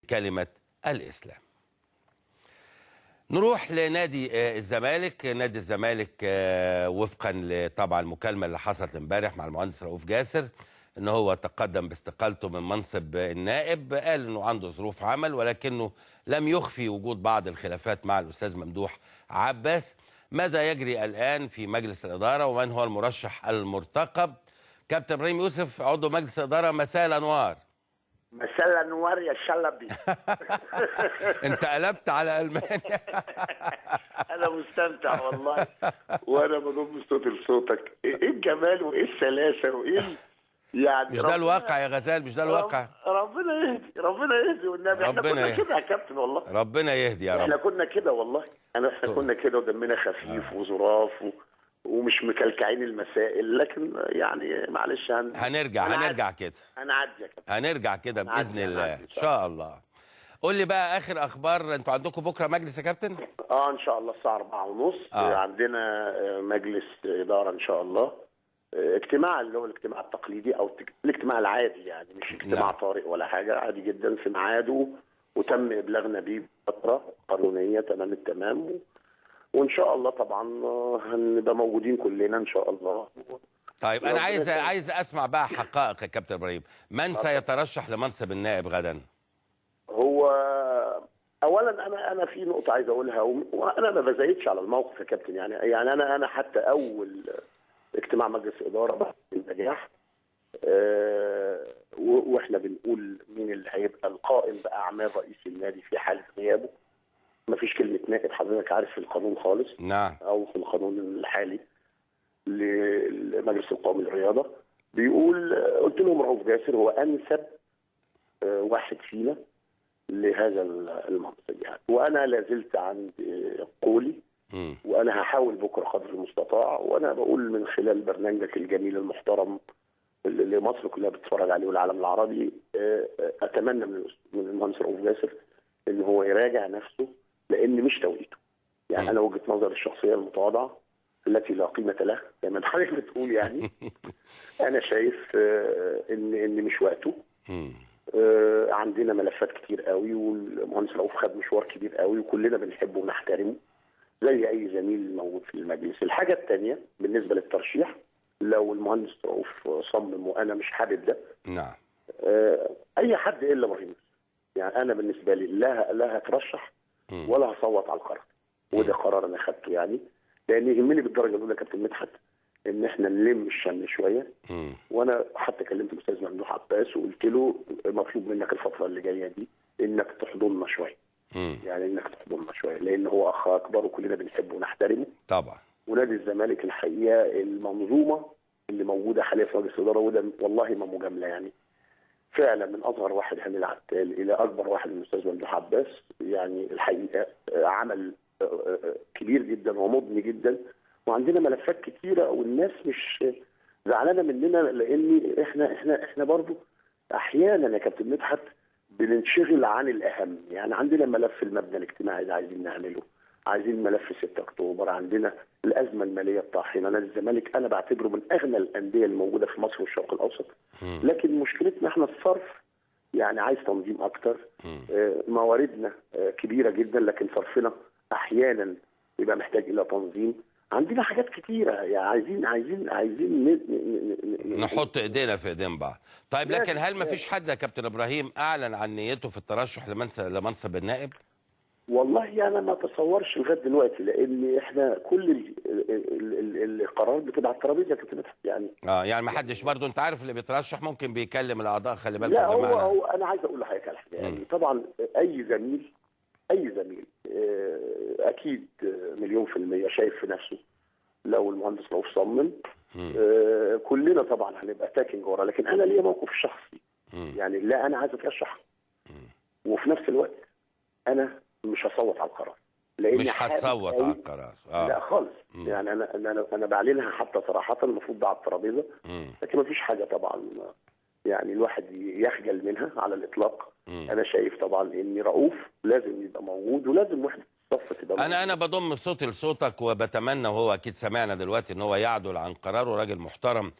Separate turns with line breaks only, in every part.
كلمة الإسلام. نروح لنادي الزمالك. نادي الزمالك وفقا طبعا المكالمة اللي حصلت امبارح مع المهندس رؤوف جاسر ان هو تقدم باستقالته من منصب النائب. قال انه عنده ظروف عمل، ولكنه لم يخفي وجود بعض الخلافات مع الاستاذ ممدوح عباس. ماذا يجري الان في مجلس الاداره ومن هو المرشح المرتقب؟ كابتن ابراهيم يوسف عضو مجلس الاداره، مساء الانوار.
مساء الانوار يا شلبي.
انت قلبت على المانيا.
انا مستمتع والله وانا بضم صوتي لصوتك. ايه الجمال وايه السلاسه وايه يعني
مش ده الواقع يا غزال، مش ده الواقع.
ربنا يهدي، ربنا يهدي والنبي. احنا كنا كده يا كابتن والله.
ربنا يهدي يا رب.
احنا كنا كده والله. احنا كنا كده ودمنا خفيف وظراف ومش مكلكعين المسائل، لكن يعني معلش
هنرجع كده.
هنعدي يا كابتن،
هنرجع كده باذن الله ان شاء الله. قول لي بقى اخر اخبار. انتوا عندكم بكره مجلس يا كابتن؟
ان شاء الله الساعه 4:30 عندنا مجلس اداره ان شاء الله. اجتماع اللي هو الاجتماع التقليدي او الاجتماع العادي، يعني مش اجتماع طارئ ولا حاجه، عادي جدا في ميعاده وتم ابلاغنا بيه بفتره قانونيه تمام التمام. وان شاء الله طبعا هنبقى موجودين كلنا ان شاء الله.
طيب انا عايز اسمع بقى حقائق يا كابتن ابراهيم. من سيترشح لمنصب النائب غدا؟
هو اولا انا في نقطه عايز اقولها، وانا ما بزايدش على الموقف يا كابتن. يعني انا حتى اول اجتماع مجلس اداره بالنجاح واحنا بنقول مين اللي هيبقى القائم باعمال رئيس النادي في حاله غيابه. ما فيش كلمه نائب حضرتك عارف في القانون خالص.
نعم.
او في القانون الحالي لمجلس القومي للرياضه بيقول، قلت لهم رؤوف جاسر هو انسب واحد فينا لهذا المنصب يعني. وانا لازلت عند قولي، وانا هحاول بكره قدر المستطاع. وانا بقول من خلال برنامجك الجميل المحترم اللي مصر كلها بتتفرج عليه والعالم العربي، اتمنى من المهندس رؤوف جاسر ان هو يراجع نفسه، لان مش توقيته. يعني انا وجهه نظري الشخصيه المتواضعه التي لا قيمه لها زي ما حضرتك بتقول يعني. انا شايف ان مش وقته. عندنا ملفات كتير قوي، والمهندس رؤوف خد مشوار كبير قوي وكلنا بنحبه ونحترمه زي اي زميل موجود في المجلس. الحاجه الثانيه بالنسبه للترشيح، لو المهندس رؤوف صمم وانا مش حابب ده،
نعم،
اي حد الا ابراهيم. يعني انا بالنسبه لي لا هترشح ولا هصوت على القرار، وده قرار انا خدته يعني، لان يهمني بالدرجه الاولى كابتن مدحت ان احنا نلم الشمل شويه. وانا حتى كلمت الاستاذ ممدوح عباس وقلت له مطلوب منك الفتره اللي جايه دي انك تحضننا شويه. يعني انك تحضننا شويه، لان هو اخ اكبر وكلنا بنحبه ونحترمه
طبعا.
ونادي الزمالك الحقيقه المنظومه اللي موجوده حاليا في مجلس الاداره، وده والله ما مجامله يعني، فعلا من اصغر واحد هاني العتال الى اكبر واحد الاستاذ ممدوح عباس، يعني الحقيقه عمل كبير جدا ومضني جدا. وعندنا ملفات كتيره والناس مش زعلانه مننا، لان احنا برضو احيانا يا كابتن مدحت بننشغل عن الاهم. يعني عندنا ملف المبنى الاجتماعي ده عايزين نعمله، عايزين ملف 6 اكتوبر، عندنا الازمه الماليه الطاحنه. نادي الزمالك انا بعتبره من اغنى الانديه اللي موجوده في مصر والشرق الاوسط، لكن مشكلتنا احنا الصرف، يعني عايز تنظيم اكتر. مواردنا كبيره جدا لكن صرفنا احيانا يبقى محتاج الى تنظيم. عندنا حاجات كتيره يعني عايزين
نحط ايدينا في ايدين بعض. طيب لكن هل ما فيش حد يا كابتن ابراهيم اعلن عن نيته في الترشح لمنصب النائب؟
والله انا ما اتصورش لغايه دلوقتي، لان احنا كل القرارات بتبقى على الترابيزه يا كابتن يعني.
يعني ما حدش برضه، انت عارف اللي بيترشح ممكن بيكلم الاعضاء، خلي بالكم
يا
يا جماعه.
هو انا عايز اقول لحضرتك على حاجه يعني. طبعا اي زميل اكيد مليون في المية شايف في نفسه لو المهندس رؤوف صمم. كلنا طبعا هنبقى تاكينج ورا، لكن انا ليا موقف شخصي. يعني لا انا عايز اترشح وفي نفس الوقت انا مش هصوت على القرار، لان
مش هتصوت على القرار.
لا خالص. يعني انا بعلنها حتى صراحه، المفروض ده على الترابيزه، لكن ما فيش حاجه طبعا يعني الواحد يخجل منها على الاطلاق. انا شايف طبعا ان رؤوف لازم يبقى موجود، ولازم وحده الصف تبقى موجود.
انا بضم صوتي لصوتك، وبتمنى، وهو اكيد سمعنا دلوقتي، ان هو يعدل عن قراره. راجل محترم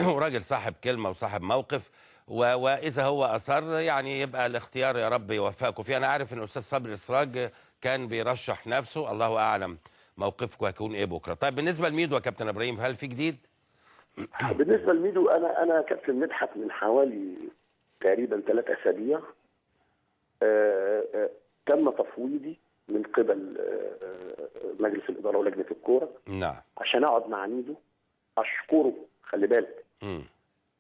وراجل صاحب كلمه وصاحب موقف، واذا هو اصر يعني يبقى الاختيار يا رب يوفقكم فيه. انا عارف ان الاستاذ صبري اسراج كان بيرشح نفسه، الله اعلم موقفكم هيكون ايه بكره. طيب بالنسبه لميدو يا كابتن ابراهيم، هل في جديد؟
بالنسبه لميدو، انا كابتن مدحت من حوالي تقريبا 3 اسابيع تم تفويضي من قبل مجلس الاداره ولجنه الكوره
نعم.
عشان اقعد مع ميدو اشكره، خلي بالك،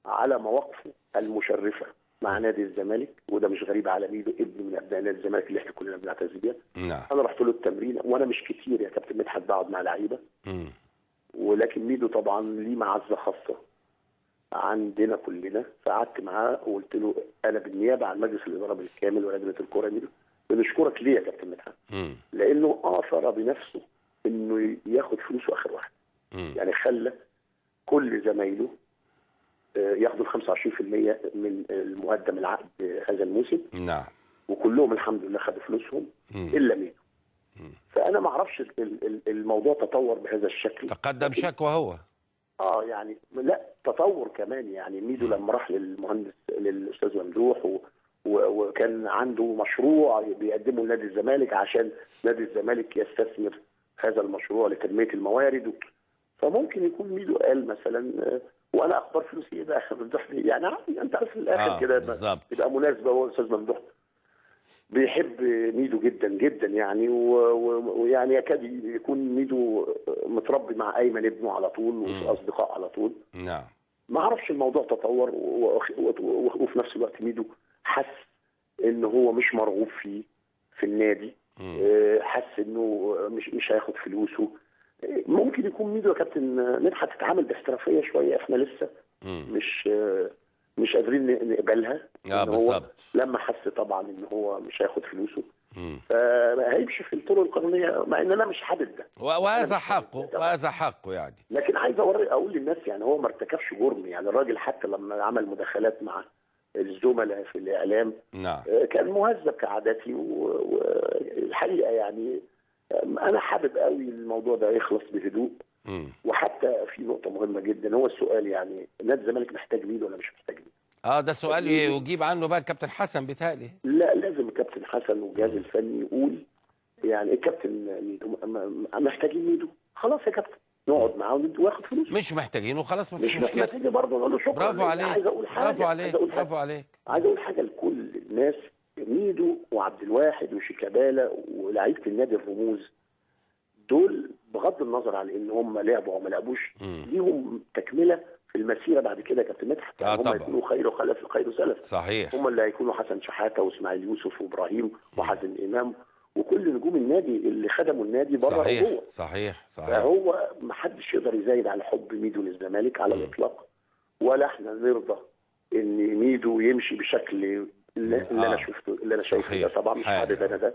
على مواقفه المشرفه مع نادي الزمالك، وده مش غريب على ميدو، ابن من ابناء نادي الزمالك اللي احنا كلنا بنعتز بيها.
نعم.
انا رحت له التمرين، وانا مش كتير يا كابتن مدحت بقعد مع لعيبه، ولكن ميدو طبعا ليه معزه خاصه عندنا كلنا. فقعدت معاه وقلت له انا بالنيابه عن مجلس الاداره بالكامل ولجنه الكوره ميدو بنشكرك ليه يا كابتن مدحت؟ لانه اثر بنفسه انه ياخد فلوسه اخر واحد. يعني خلى كل زمايله ياخدوا 25% من المقدم العقد هذا الموسم.
نعم.
وكلهم الحمد لله خدوا فلوسهم الا ميدو. فانا ما اعرفش الموضوع تطور بهذا الشكل.
تقدم شكوى هو.
يعني لا تطور كمان. يعني ميدو لما راح للاستاذ ممدوح وكان عنده مشروع بيقدمه لنادي الزمالك عشان نادي الزمالك يستثمر هذا المشروع لتنميه الموارد فممكن يكون ميدو قال مثلا وانا اخبار فلوسي ايه بقى ممدوح يعني انت عارف في الاخر كده يبقى مناسبه. هو الاستاذ ممدوح بيحب ميدو جدا جدا يعني، ويعني يكاد يكون ميدو متربي مع ايمن ابنه على طول واصدقاء على طول.
نعم.
ما اعرفش الموضوع تطور وفي نفس الوقت ميدو حس ان هو مش مرغوب فيه في النادي. حس انه مش هياخد فلوسه. ممكن يكون ميدو يا كابتن مدحت تتعامل باحترافيه شويه، احنا لسه مش قادرين نقبلها.
بالظبط.
لما حس طبعا ان هو مش هياخد فلوسه هيمشي في الطرق القانونيه، مع ان انا مش حابب ده.
وهذا حقه، وهذا حقه يعني.
لكن عايز اقول للناس يعني هو ما ارتكبش جرم. يعني الراجل حتى لما عمل مداخلات مع الزملاء في الاعلام
نعم
كان مهذب كعادتي، والحقيقه يعني انا حابب قوي الموضوع ده يخلص بهدوء. وحتى في نقطه مهمه جدا، هو السؤال يعني نادي الزمالك محتاج ميدو ولا مش محتاج ميدو؟
ده سؤال يجيب عنه بقى الكابتن حسن بيتهيألي.
لا، لازم الكابتن حسن والجهاز الفني يقول يعني الكابتن ميدو محتاجين ميدو، خلاص يا كابتن نقعد معاه وياخد فلوس.
مش محتاجين وخلاص مفيش مشكله.
مش محتاجين برضه نقول له شكرا.
برافو عليك.
عايز اقول حاجه.
برافو عليك.
عايز اقول حاجه لكل الناس. ميدو وعبد الواحد وشيكابالا ولاعيبه النادي الرموز دول بغض النظر عن ان هم لعبوا او ما لعبوش ليهم تكمله في المسيره بعد كده يا كابتن مدحت. هم يكونوا خير خلف خير سلف.
صحيح.
هم اللي هيكونوا حسن شحاته واسماعيل يوسف وابراهيم وحازم امام وكل نجوم النادي اللي خدموا النادي بره وجوه.
صحيح.
فهو ما حدش يقدر يزايد على حب ميدو للزمالك على الاطلاق، ولا احنا نرضى ان ميدو يمشي بشكل اللي انا شفته اللي انا شايفه ده. طبعا مش حابب انا ده،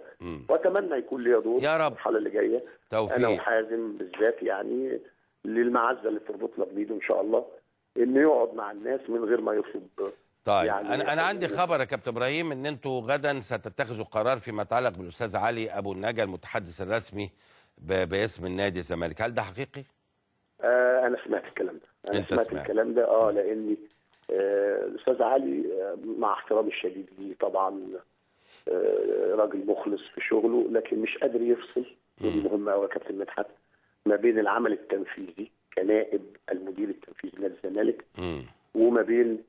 واتمنى يكون ليا دور
يا رب
المرحله اللي جايه.
توفيق.
انا وحازم بالذات يعني للمعزه اللي تربطنا بميدو ان شاء الله انه يقعد مع الناس من غير ما يطلب.
طيب
يعني
انا عندي خبر يا كابتن ابراهيم ان انتوا غدا ستتخذوا قرار فيما يتعلق بالاستاذ علي ابو النجا المتحدث الرسمي باسم النادي الزمالك، هل ده حقيقي؟
انا سمعت الكلام ده. سمعت الكلام ده لاني الاستاذ علي مع احترامي الشديد ليه طبعا راجل مخلص في شغله، لكن مش قادر يفصل. ودي مهمه قوي يا كابتن مدحت ما بين العمل التنفيذي كنائب المدير التنفيذي لنادي الزمالك وما بين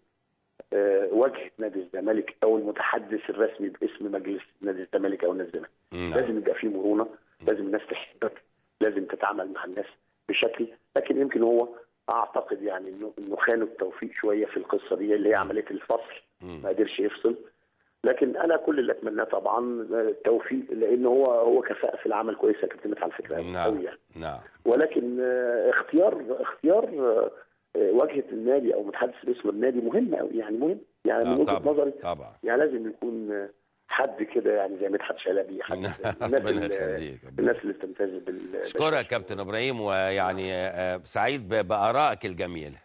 وجه نادي الزمالك او المتحدث الرسمي باسم مجلس نادي الزمالك او نادي الزمالك. لازم يبقى في مرونه، لازم الناس تحبك، لازم تتعامل مع الناس بشكل. لكن يمكن هو اعتقد يعني انه خانوا التوفيق شويه في القصه دي اللي هي عمليه الفصل، ما قدرش يفصل. لكن انا كل اللي اتمناه طبعا التوفيق، لان هو كفاءه في العمل كويسه يا كابتن على فكره قوي يعني. ولكن اختيار واجهه النادي او متحدث باسم النادي مهم قوي يعني مهم يعني من وجهه نظري
طبعا
يعني لازم يكون حد كده يعني زي مدحت شلبي، حد الناس اللي بتمتاز
اشكرك يا كابتن ابراهيم، ويعني سعيد بارائك الجميله.